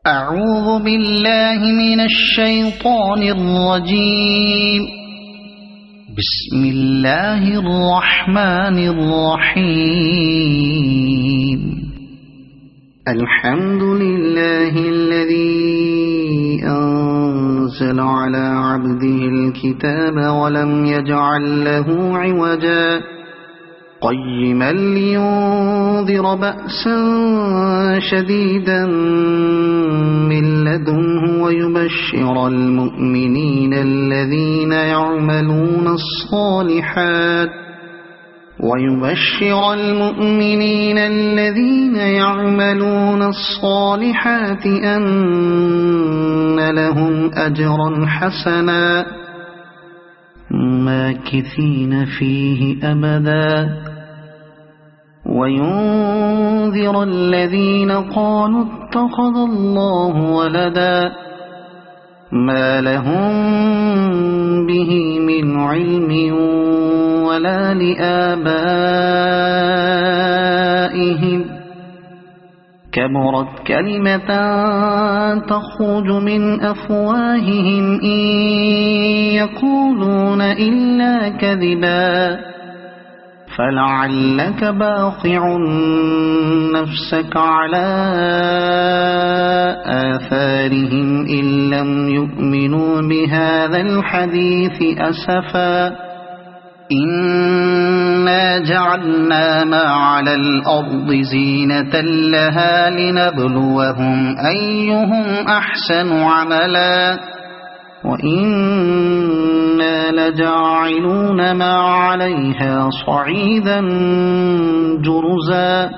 أعوذ بالله من الشيطان الرجيم. بسم الله الرحمن الرحيم. الحمد لله الذي أنزل على عبده الكتاب ولم يجعل له عوجا قيما لينذر بأسا شديدا من لدنه ويبشر المؤمنين الذين يعملون الصالحات أن لهم أجرا حسنا ماكثين فيه أبدا وينذر الذين قالوا اتخذ الله ولدا ما لهم به من علم ولا لآبائهم كبرت كلمة تخرج من أفواههم إن يقولون إلا كذبا فلعلك باخع نفسك على آثارهم إن لم يؤمنوا بهذا الحديث أسفا إنا جعلنا ما على الأرض زينة لها لنبلوهم أيهم أحسن عملا وإنا لجاعلون ما عليها صعيدا جرزا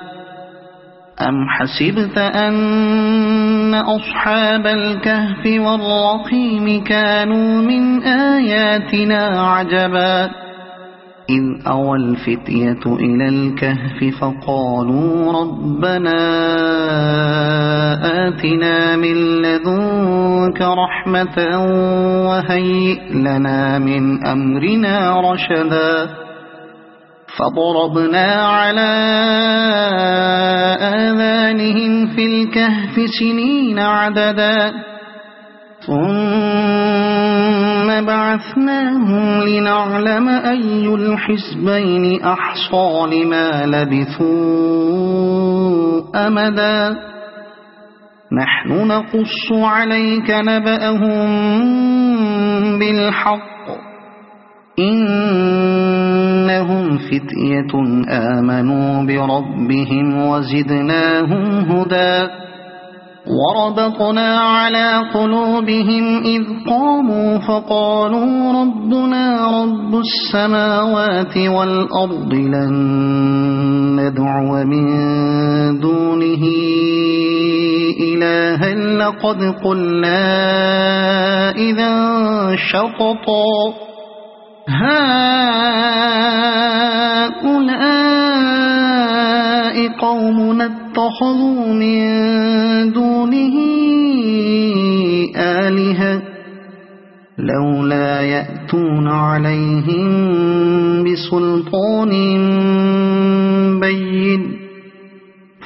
أم حسبت أن أصحاب الكهف والرقيم كانوا من آياتنا عجبا إذ أوى الفتية إلى الكهف فقالوا ربنا آتنا من لدنك رحمة وهيئ لنا من أمرنا رشدا فضربنا على آذانهم في الكهف سنين عددا ثم بعثناهم لنعلم أي الحزبين أحصى لما لبثوا أمدا نحن نقص عليك نبأهم بالحق إنهم فتية آمنوا بربهم وزدناهم هدى وربطنا على قلوبهم إذ قاموا فقالوا ربنا رب السماوات والأرض لن ندعو من دونه إلها لقد قلنا إذا شططا هؤلاء قومنا اتخذوا من دونه آلهة لولا يأتون عليهم بسلطان بين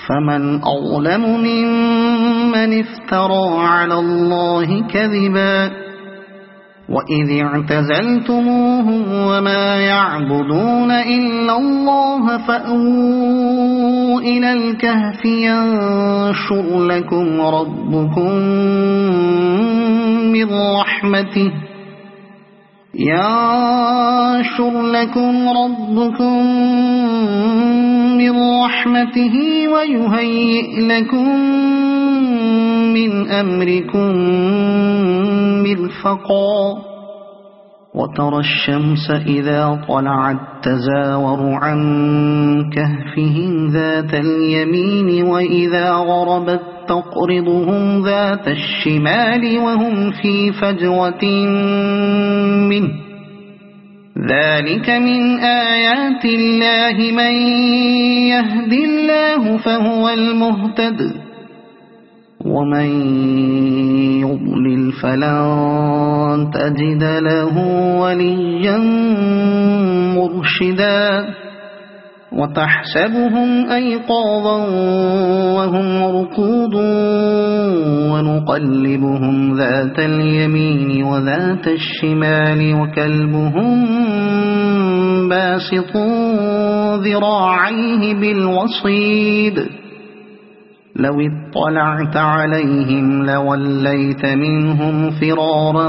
فمن أظلم ممن افترى على الله كذبا وإذ اعتزلتموهم وما يعبدون إلا الله فأووا إلى الكهف ينشر لكم ربكم من رحمته ويهيئ لكم من أمركم مرفقا وترى الشمس إذا طلعت تزاور عن كهفهم ذات اليمين وإذا غربت تقرضهم ذات الشمال وهم في فجوة منه ذلك من آيات الله من يهد الله فهو المهتد ومن يضلل فلن تجد له وليا مرشدا وتحسبهم أيقاظا وهم رقود ونقلبهم ذات اليمين وذات الشمال وكلبهم باسط ذراعيه بالوصيد لو اطلعت عليهم لوليت منهم فرارا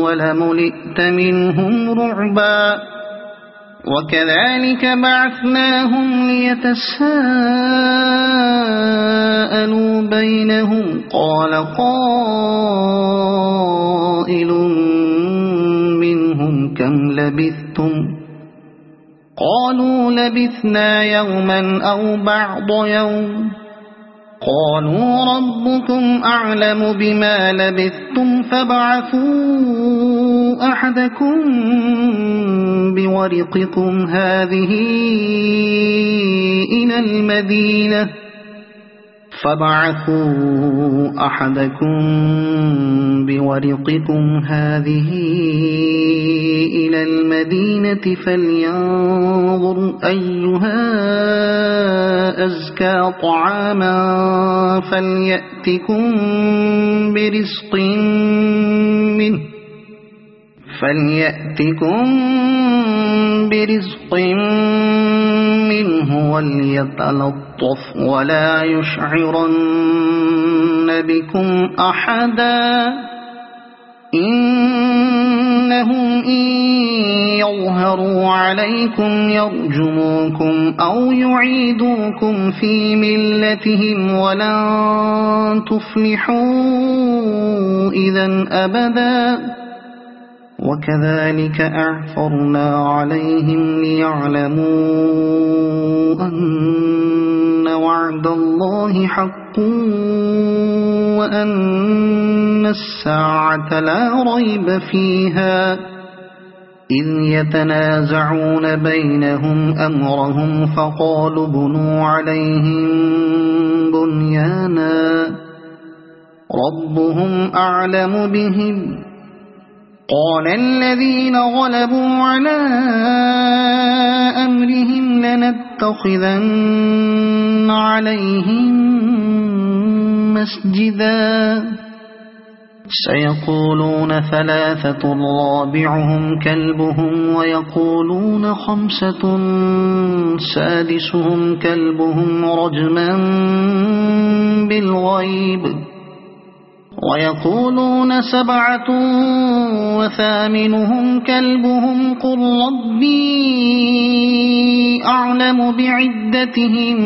ولملئت منهم رعبا وكذلك بعثناهم ليتساءلوا بينهم قال قائل منهم كم لبثتم قالوا لبثنا يوما أو بعض يوم قالوا ربكم أعلم بما لبثتم فابعثوا أحدكم بورقكم هذه إلى المدينة فلينظر أيها أزكى طعاما فليأتكم برزق منه وليتلطف ولا يشعرن بكم أحدا إنهم إن يظهروا عليكم يرجموكم أو يعيدوكم في ملتهم ولن تفلحوا إذا أبدا وكذلك أعثرنا عليهم ليعلموا أن وعد الله حق وأن الساعة لا ريب فيها إذ يتنازعون بينهم أمرهم فقالوا بنوا عليهم بنيانا ربهم أعلم بهم قال الذين غلبوا على أمرهم لنتخذن عليهم مسجدا سيقولون ثلاثة رابعهم كلبهم ويقولون خمسة سادسهم كلبهم رجما بالغيب ويقولون سبعة وثامنهم كلبهم قل ربي أعلم بعدتهم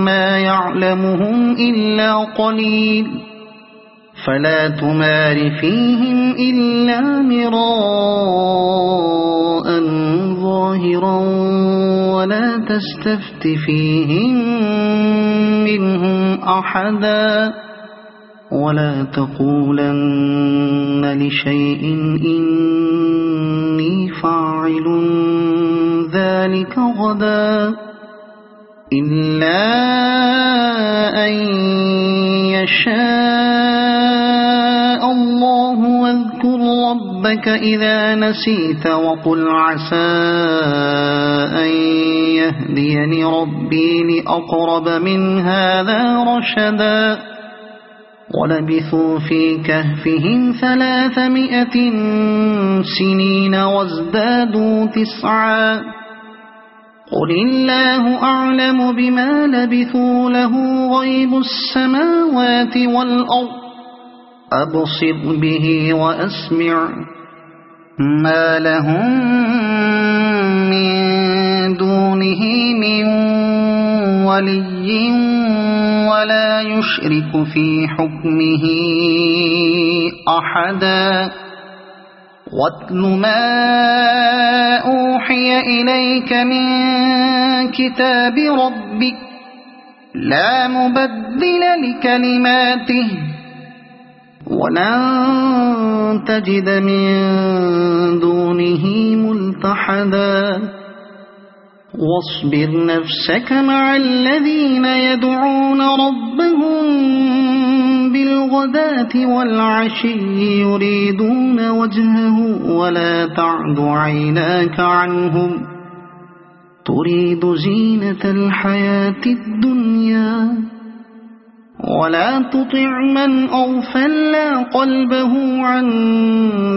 ما يعلمهم إلا قليل فلا تمار فيهم إلا مراء ظاهرا ولا تستفت فيهم منهم أحدا ولا تقولن لشيء إني فاعل ذلك غدا إلا أن يشاء الله واذكر ربك إذا نسيت وقل عسى أن يهديني ربي لأقرب من هذا رشدا ولبثوا في كهفهم 300 سنين وازدادوا 9 قل الله أعلم بما لبثوا له غيب السماوات والأرض أبصر به وأسمع ما لهم من دونه من ولي ولا يشرك في حكمه أحدا واتل ما أوحي إليك من كتاب ربك لا مبدل لكلماته ولن تجد من دونه ملتحدا واصبر نفسك مع الذين يدعون ربهم بالغداة والعشي يريدون وجهه ولا تعد عيناك عنهم تريد زينة الحياة الدنيا ولا تطع من أغفلنا قلبه عن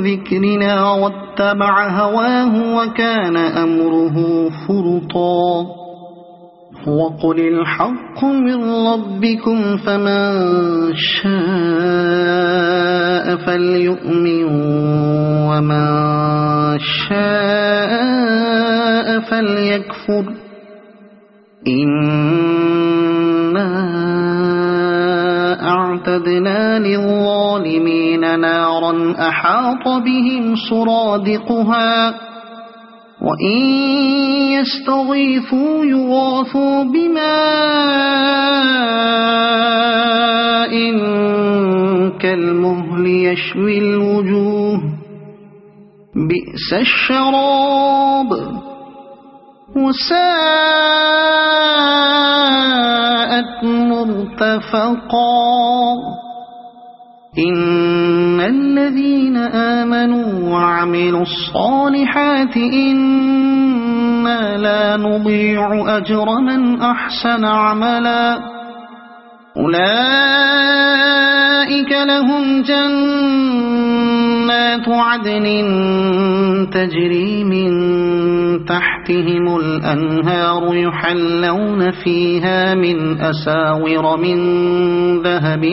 ذكرنا واتبع هواه وكان أمره فرطا وقل الحق من ربكم فمن شاء فليؤمن ومن شاء فليكفر إنا أعتدنا للظالمين نارا أحاط بهم سرادقها وإن يستغيثوا يغاثوا بماء كالمهل يشوي الوجوه بئس الشراب وساءت مرتفقا إن الذين آمنوا وعملوا الصالحات إنا لا نضيع أجر من أحسن عملا أولئك لهم جنات عدن تجري من تحتهم الأنهار يحلون فيها من أساور من ذهب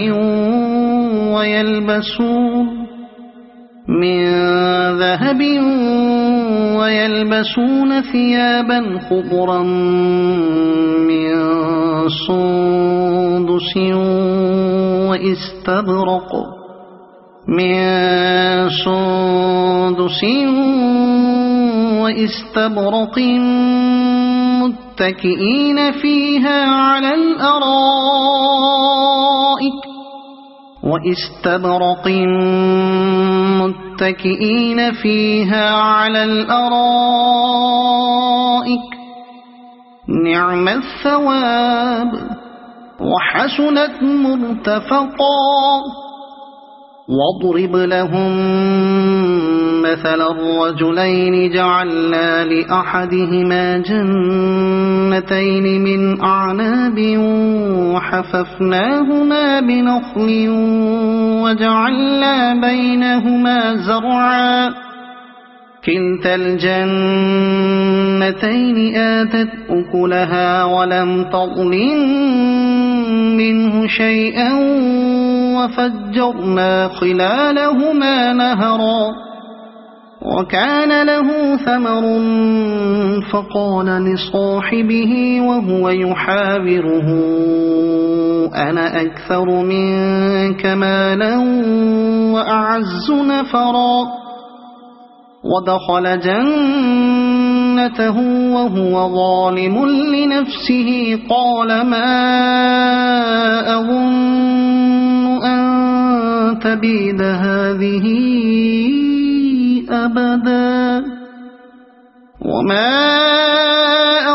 ويلبسون ثيابا خضرا من سندس واستبرق متكئين فيها على الأرائك نعم الثواب وحسنت مرتفقا واضرب لهم مثل الرجلين جعلنا لأحدهما جنتين من أعناب وحففناهما بنخل وجعلنا بينهما زرعا كلتا الجنتين آتت أكلها ولم تظلم منه شيئا وفجرنا خلالهما نهرا وكان له ثمر فقال لصاحبه وهو يحاوره أنا أكثر منك مالا وأعز نفرا ودخل جنته وهو ظالم لنفسه قال ما أظن أن تبيد هذه أبدا وما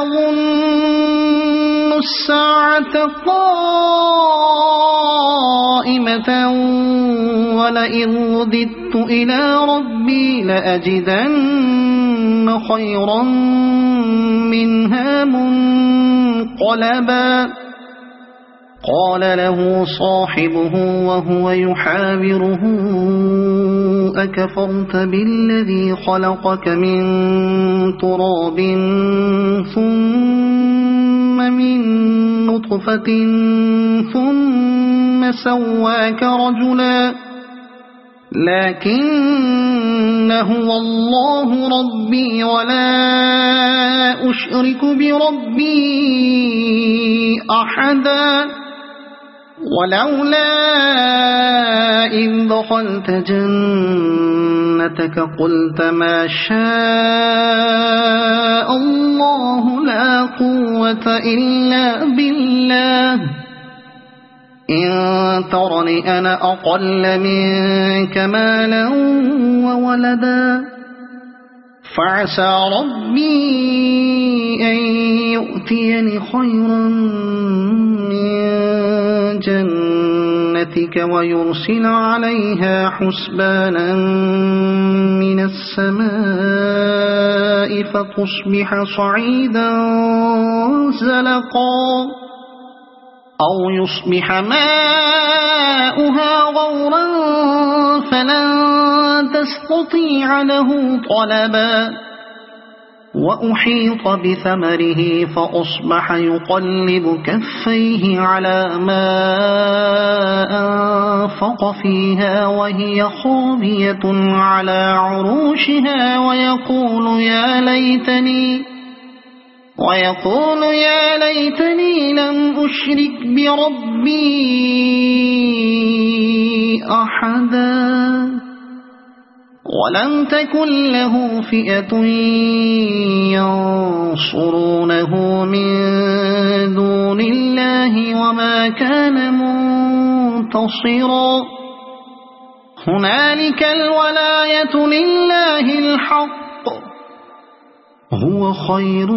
أظن الساعة قائمة ولئن رددت إلى ربي لأجدن خيرا منها منقلبا قال له صاحبه وهو يحاوره أكفرت بالذي خلقك من تراب ثم من نطفة ثم سواك رجلا لكن هو الله ربي ولا أشرك بربي أحدا ولولا إذ دخلت جنتك قلت ما شاء الله لا قوة إلا بالله إن ترني أنا أقل منك مالا وولدا فعسى ربي أن يؤتيني خيرا من جنتك ويرسل عليها حسبانا من السماء فتصبح صعيدا زلقا أو يصبح ماؤها غورا فلن تستطيع له طلبا وأحيط بثمره فأصبح يقلب كفيه على ما أنفق فيها وهي خاوية على عروشها ويقول يا ليتني لم أشرك بربي أحدا ولم تكن له فئة ينصرونه من دون الله وما كان منتصرا هنالك الولاية لله الحق هو خير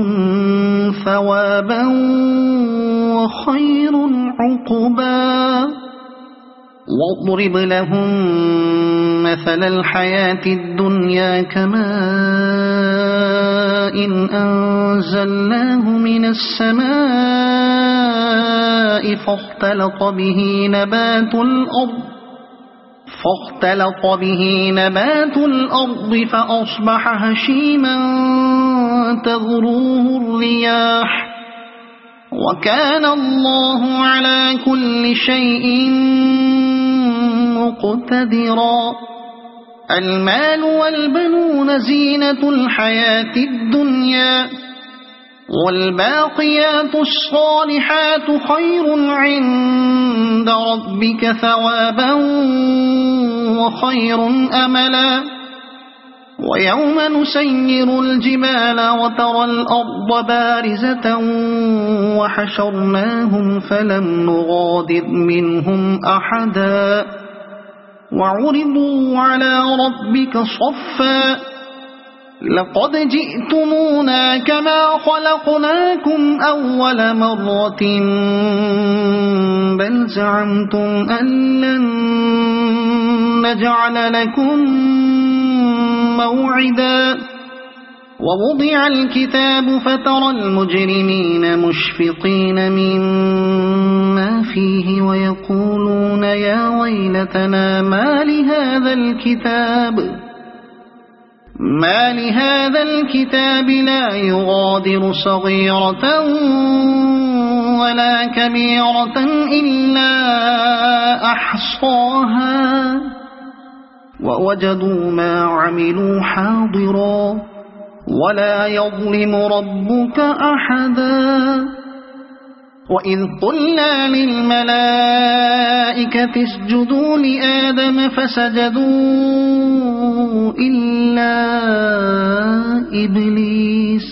ثوابا وخير عقبا واضرب لهم مثل الحياة الدنيا كماء أنزلناه من السماء فاختلط به نبات الأرض فأصبح هشيما تذروه الرياح وكان الله على كل شيء مقتدرا المال والبنون زينة الحياة الدنيا والباقيات الصالحات خير عند ربك ثوابا وخير أملا ويوم نسير الجبال وترى الأرض بارزة وحشرناهم فلم نغادر منهم أحدا وعرضوا على ربك صفا لقد جئتمونا كما خلقناكم أول مرة بل زعمتم أن لن نجعل لكم موعدا ووضع الكتاب فترى المجرمين مشفقين مما فيه ويقولون يا ويلتنا ما لهذا الكتاب لا يغادر صغيرة ولا كبيرة إلا أحصاها ووجدوا ما عملوا حاضرا ولا يظلم ربك أحدا وإذ قلنا للملائكة اسجدوا لآدم فسجدوا إلا إبليس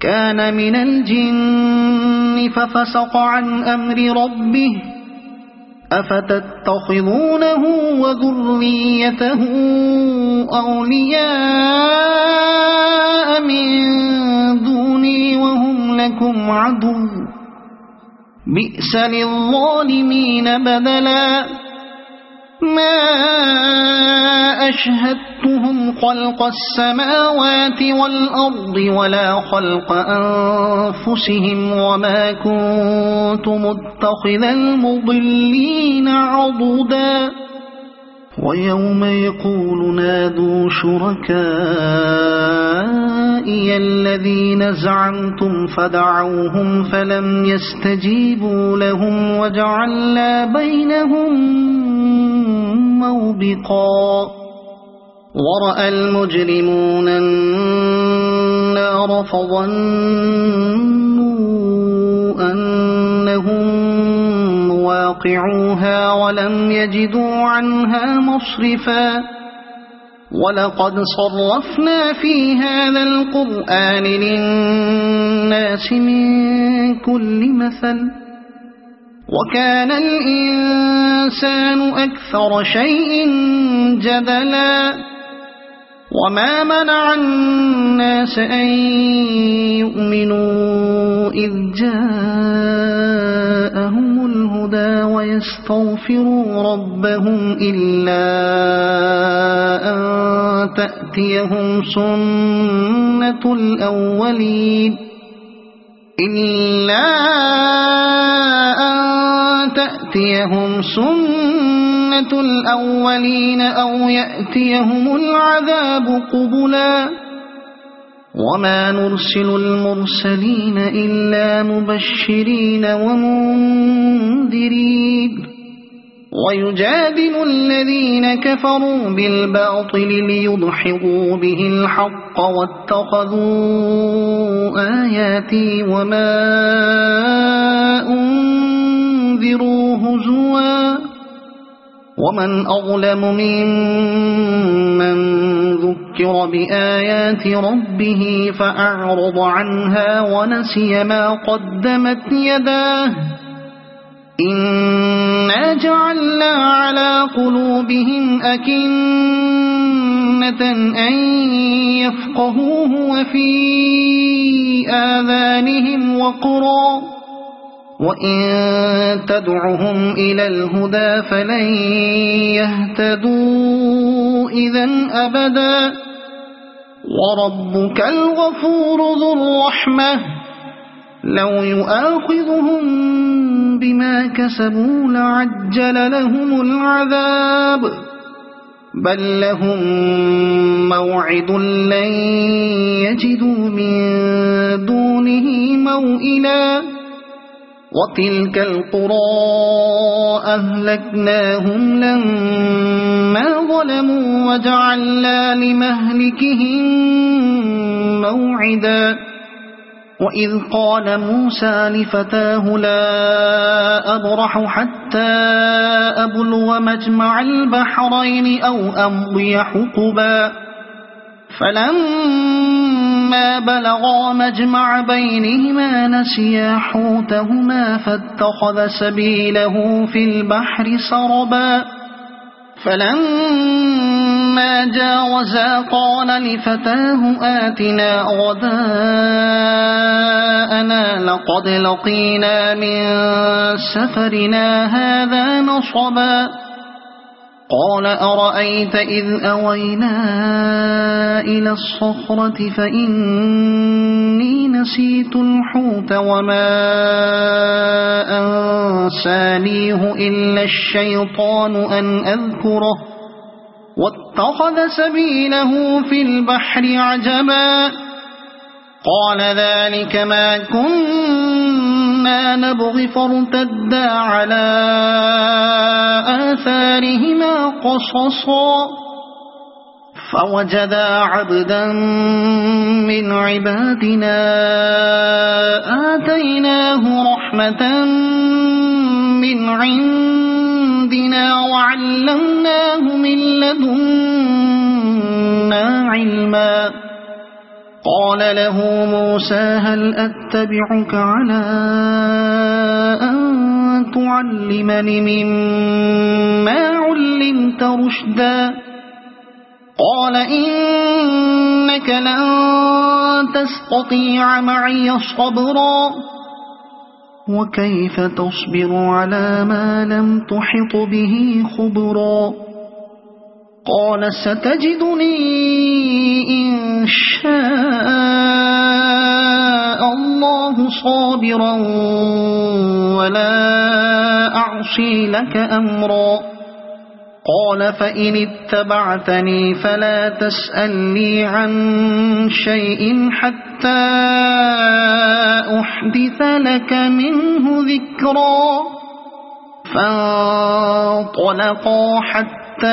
كان من الجن ففسق عن أمر ربه أفتتخذونه وذريته أولياء من دوني وهم لكم عدو بئس للظالمين بدلا ما أشهدتهم خلق السماوات والأرض ولا خلق أنفسهم وما كنت متخذ المضلين عضدا ويوم يقول نادوا شركائي الذين زعمتم فدعوهم فلم يستجيبوا لهم وجعلنا بينهم موبقا ورأى المجرمون النار فظنوا أنهم مواقعوها ولم يجدوا عنها مصرفا ولقد صرفنا في هذا القرآن للناس من كل مثل وكان الإنسان أكثر شيء جدلا وما منع الناس أن يؤمنوا إذ جاءهم الهدى ويستغفروا ربهم إلا أن تأتيهم سنة الأولين إلا أن تأتيهم سنة الأولين أو يأتيهم العذاب قبلا وما نرسل المرسلين إلا مبشرين ومنذرين ويجادل الذين كفروا بالباطل ليدحضوا به الحق واتخذوا آياتي وما أنذروا هزوا ومن أظلم ممن ذكر بآيات ربه فأعرض عنها ونسي ما قدمت يداه إنا جعلنا على قلوبهم أكنة أن يفقهوه وفي آذانهم وقرا وإن تدعهم إلى الهدى فلن يهتدوا إذن أبدا وربك الغفور ذو الرحمة لو يؤاخذهم بما كسبوا لعجل لهم العذاب بل لهم موعد لن يجدوا من دونه موئلا وتلك القرى أهلكناهم لما ظلموا وجعلنا لمهلكهم موعدا وإذ قال موسى لفتاه لا أبرح حتى أبلغ مجمع البحرين أو أمضي حقبا فلما بلغا مجمع بينهما نسيا حوتهما فاتخذ سبيله في البحر سربا فلما جاوزا قال لفتاه آتنا غداءنا لقد لقينا من سفرنا هذا نصبا قال أرأيت إذ أوينا إلى الصخرة فإني نسيت الحوت وما أنسانيه إلا الشيطان أن أذكره واتخذ سبيله في البحر عجبا قال ذلك ما كنا نبغي فارتدا على آثارهما قصصا فوجدا عبدا من عبادنا آتيناه رحمة من عندنا وعلمناه من لدنا علما قال له موسى هل أتبعك على أن تعلمني مما علمت رشدا قال إنك لن تستطيع معي صبرا وكيف تصبر على ما لم تحط به خبرا قال ستجدني إن شاء الله صابرا ولا أعصي لك أمرا قال فإن اتبعتني فلا تسألني عن شيء حتى أحدث لك منه ذكرا فانطلقا حتى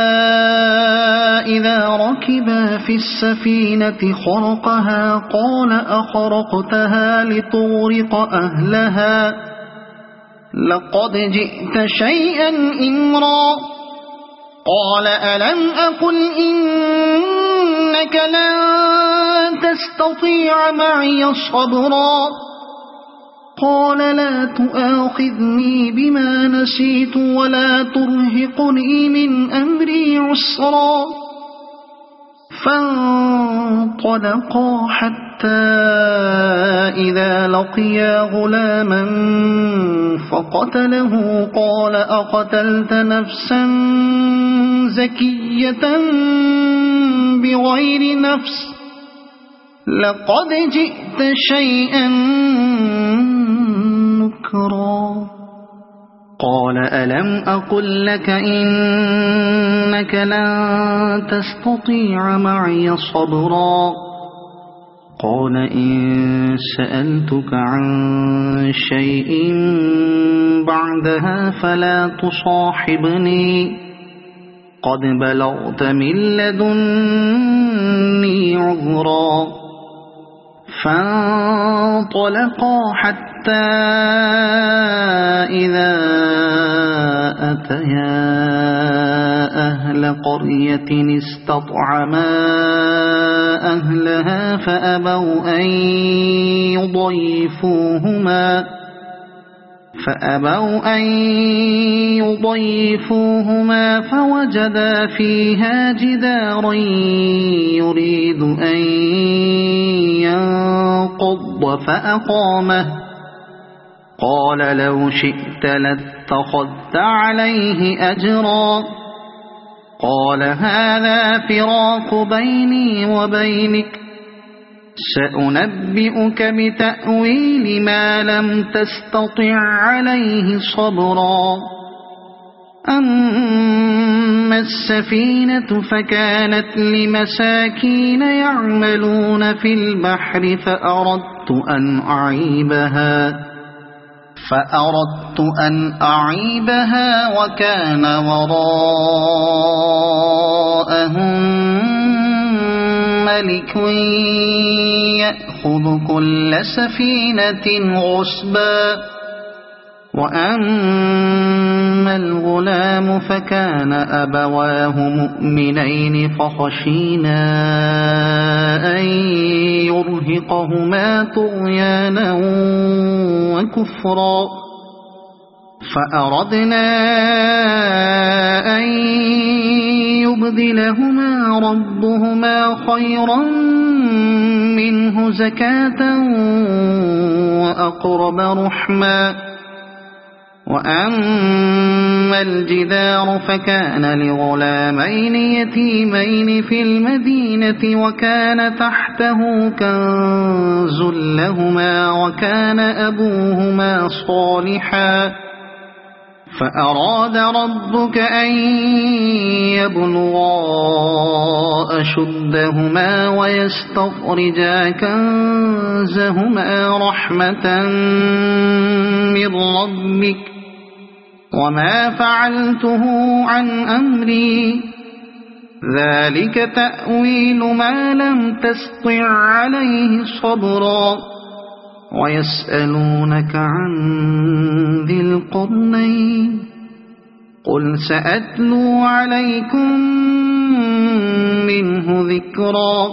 إذا ركبا في السفينة خرقها قال أخرقتها لتغرق أهلها لقد جئت شيئا إمرا قال ألم أقل إنك لن تستطيع معي صبرا قال لا تؤاخذني بما نسيت ولا ترهقني من أمري عسرا فانطلقا حتى إذا لقيا غلاما فقتله قال أقتلت نفسا زكية بغير نفس لقد جئت شيئا نكرا قال ألم أقل لك إنك لن تستطيع معي صبرا قال إن سألتك عن شيء بعدها فلا تصاحبني قد بلغت من لدني عذرا فانطلقا حتى إذا أتيا أهل قرية استطعما أهلها فأبوا أن يضيفوهما فوجدا فيها جدارا يريد أن ينقض فأقامه قال لو شئت لاتخذت عليه أجرا قال هذا فراق بيني وبينك سأنبئك بتأويل ما لم تستطع عليه صبرا أما السفينة فكانت لمساكين يعملون في البحر فأردت أن أعيبها وكان وراءهم ملك يأخذ كل سفينة غصبا وأما الغلام فكان أبواه مؤمنين فخشينا أن يرهقهما طغيانا وكفرا فأردنا أن يبدلهما ربهما خيرا منه زكاة وأقرب رحما وأما الجدار فكان لغلامين يتيمين في المدينة وكان تحته كنز لهما وكان أبوهما صالحا فأراد ربك أن يبلغا أشدهما ويستخرجا كنزهما رحمة من ربك وما فعلته عن أمري ذلك تأويل ما لم تستطع عليه صبرا ويسألونك عن ذي القرنين قل سأتلو عليكم منه ذكرا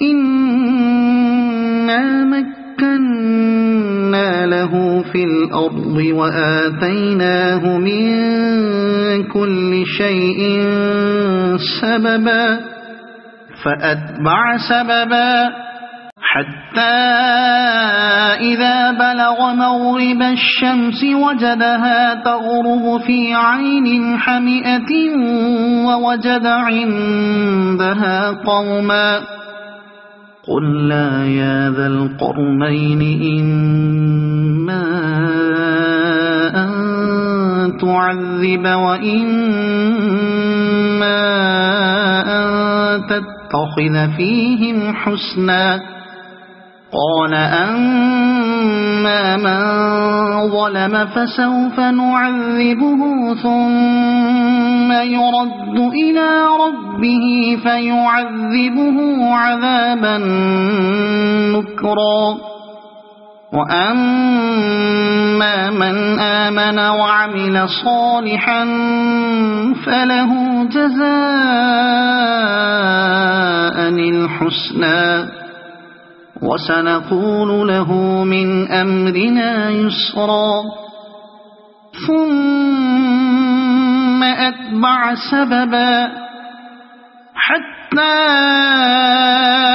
إنا مكنا له في الأرض وآتيناه من كل شيء سببا فأتبع سببا حتى إذا بلغ مغرب الشمس وجدها تغرب في عين حمئة ووجد عندها قوما قلنا يا ذا القرنين إما أن تعذب وإما أن تتخذ فيهم حسنا قال أما من ظلم فسوف نعذبه ثم يرد إلى ربه فيعذبه عذابا نكرا وأما من آمن وعمل صالحا فله جزاء الحسنى وسنقول له من أمرنا يسرا ثم أتبع سببا حتى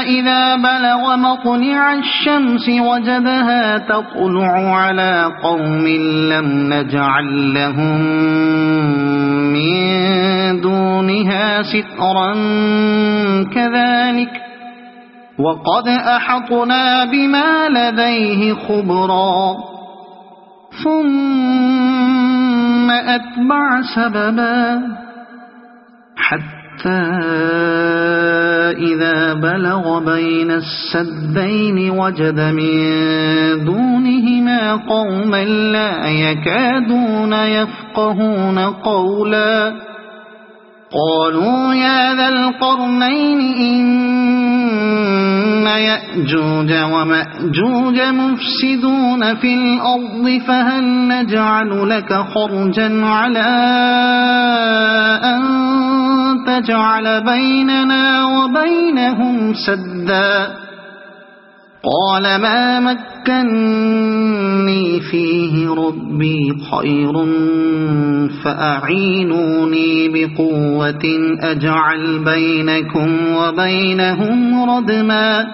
إذا بلغ مطلع الشمس وجدها تطلع على قوم لم نجعل لهم من دونها سترا كذلك وقد أحطنا بما لديه خبرا ثم أتبع سببا حتى إذا بلغ بين السدين وجد من دونهما قوما لا يكادون يفقهون قولا قالوا يا ذا القرنين إن يأجوج ومأجوج مفسدون في الأرض فهل نجعل لك خرجا على أن تجعل بيننا وبينهم سدا قال ما مكني فيه ربي خير فأعينوني بقوة أجعل بينكم وبينهم ردما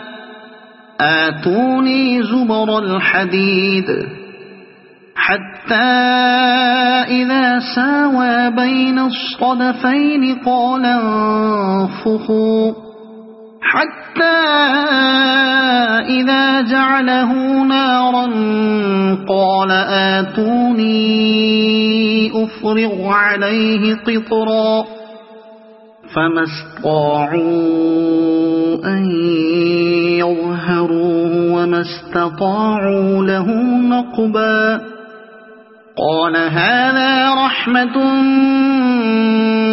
آتوني زبر الحديد حتى إذا ساوى بين الصدفين قال انفخوا حتى إذا جعله نارا قال آتوني أفرغ عليه قطرا فما استطاعوا أن يظهروه وما استطاعوا له نقبا قال هذا رحمة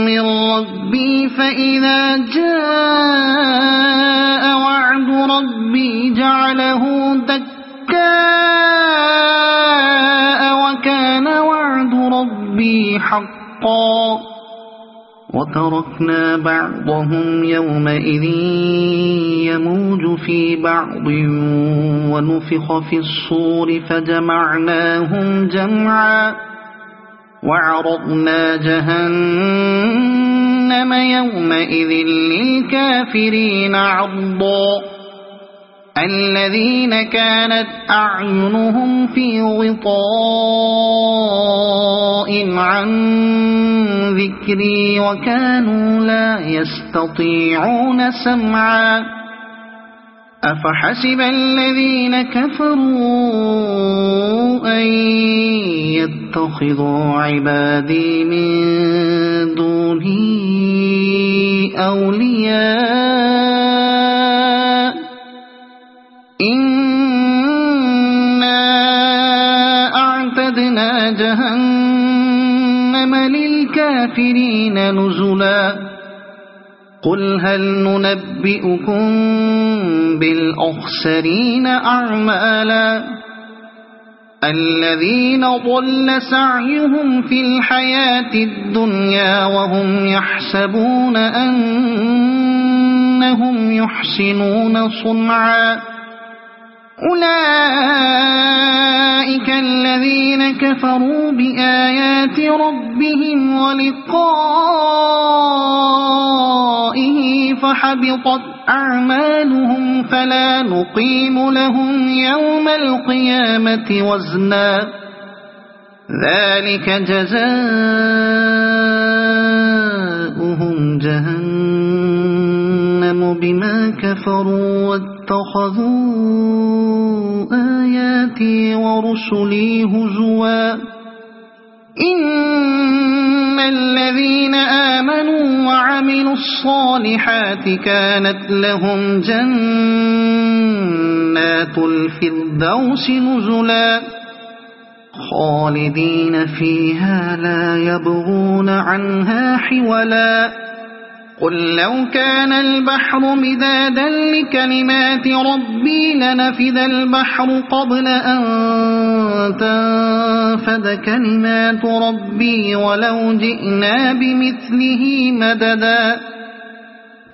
من ربي فإذا جاء وعد ربي جعله دكاء وكان وعد ربي حقا وتركنا بعضهم يومئذ يموج في بعض ونفخ في الصور فجمعناهم جمعا وعرضنا جهنم يومئذ للكافرين عرضا الذين كانت أعينهم في غطاء عن ذكري وكانوا لا يستطيعون سمعا أفحسب الذين كفروا أن يتخذوا عبادي من دوني أولياء إنا أعتدنا جهنم للكافرين نزلا قل هل ننبئكم بالأخسرين أعمالا الذين ضل سعيهم في الحياة الدنيا وهم يحسبون أنهم يحسنون صنعا أولئك الذين كفروا بآيات ربهم ولقائه فحبطت أعمالهم فلا نقيم لهم يوم القيامة وزنا ذلك جزاؤهم جهنم بما كفروا واتخذوا آياتي ورسلي هزوا إن الذين آمنوا وعملوا الصالحات كانت لهم جنات الفردوس نزلا خالدين فيها لا يبغون عنها حولا قل لو كان البحر مدادا لكلمات ربي لنفد البحر قبل أن تنفد كلمات ربي ولو جئنا بمثله مددا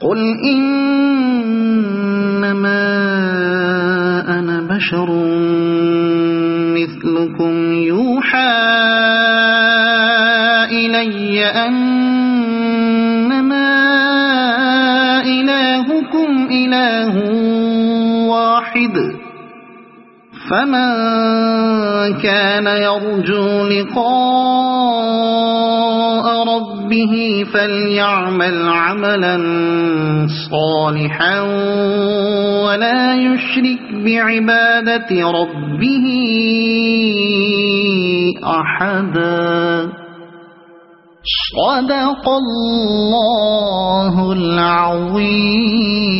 قل إنما أنا بشر مثلكم يوحى إلي أنما إلهكم إله واحد فمن كان يرجو لقاء ربه فليعمل عملا صالحا ولا يشرك بعبادة ربه أحدا. صدق الله العظيم.